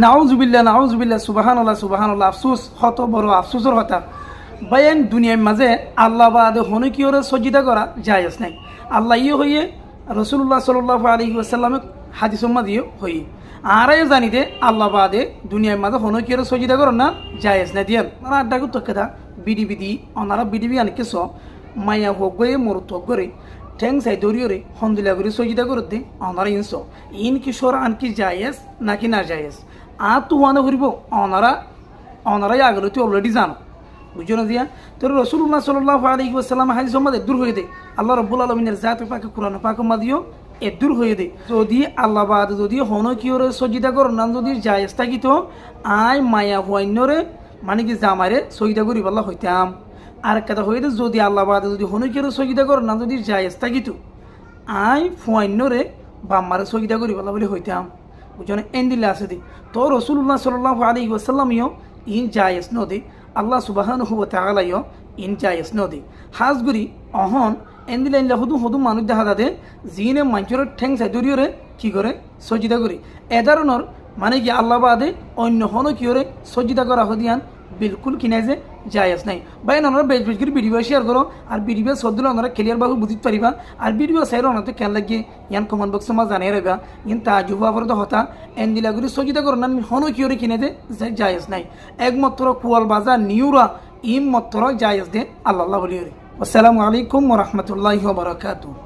নাউজুবিল্লাহ সুবহানাল্লাহ আফসুস হত বড় আফসুসর কথা বাইন দুনিয়ার মাঝে আল্লাহ বাদে হনে কি ওরে সজিদা করা জায়েজ নাই। আল্লাহ ইয়ে হইয়ে রাসূলুল্লাহ সাল্লাল্লাহু আলাইহি ওয়াসাল্লামে হাদিস দিয়ে হই আরাই জানিতে আল্লাহ বাদে দুনিয়ার মাঝে হনে কি ওরে সজিদা করা না জায়েজ না দিয়াল আর আড্ডাগু তকেদা বিডি অনারা বিডি আনকে স মায়া হগয়ে মরুত করে ঠেং সাই দরিয়রে হন্দিলা করে সজিদা করে দে অনারা ইনস ইন কিশোর আনকি জায়েজ নাকি না জায়েজ তু ওয়ানা করিব অনারাই আগলে তুই অলরেডি জানো বুঝছো না দিয়া তোর রাসূলুল্লাহ সাল্লাল্লাহু আলাইহি ওয়াসাল্লাম হাদিস মধ্যে দূর হয়ে দে আল্লাহ রাব্বুল আলামিনের জাত পাকে কোরআন পাক মাদিও এ দূর হয়ে দে যদি আল্লাহ বাদ যদি হনো কি ওরে সজিদা কর না যদি জায়েজ থাকি তো আই মায়া হইনরে মানে কি জামারে সজিদা করি বলা হইতাম আর কথা হয়ে দে যদি আল্লাহ বাদ যদি হনো কি ওরে সজিদা কর না যদি জায়েজ থাকি তো আই ফুয়াইনরে বাম্মারে সজিদা করি বলা বলে হইতাম বুঝছো না এন্দিলে আছে দি তো রাসূলুল্লাহ সাল্লাল্লাহু আলাইহি ওয়াসাল্লামিও ইন জায়েজ ন দে আল্লাহ সুবহানাহু ওয়া তাআলাও ইন জায়েজ ন দে হাজগুড়ি অহন এন্দিলে ইল্লা হুদু মানুষ দেখা যাতে জিনে মাঞ্চর ঠেং চাই দরিয়রে কি করে সজিদা করি এ ধরনের মানে কি আল্লাহ বাদে অন্য হনো কি করে সজিদা করা হদিয়ান বিলকুল কিনে যে জায়েজ নাই বাই ওনারা বেশ করে ভিডিও শেয়ার করো আর ভিডিও সদ্দুল ওনারা ক্লিয়ার ভাবে বুঝতে পারিবা আর ভিডিও সাইড ওনাতে কেন লাগিয়ে ইয়ান কমেন্ট বক্সে মা জানিয়ে রাখবা ইন তাজুব আবার তো হতা এন্দিলা করে সজিদা করো না হনো কি করে কিনে যে জায়েজ নাই একমাত্র কুয়াল বাজার নিউরা ইম মাত্র জায়েজ দে আল্লাহ বলি আসসালামু আলাইকুম ওয়া রাহমাতুল্লাহি ওয়া বারাকাতুহু।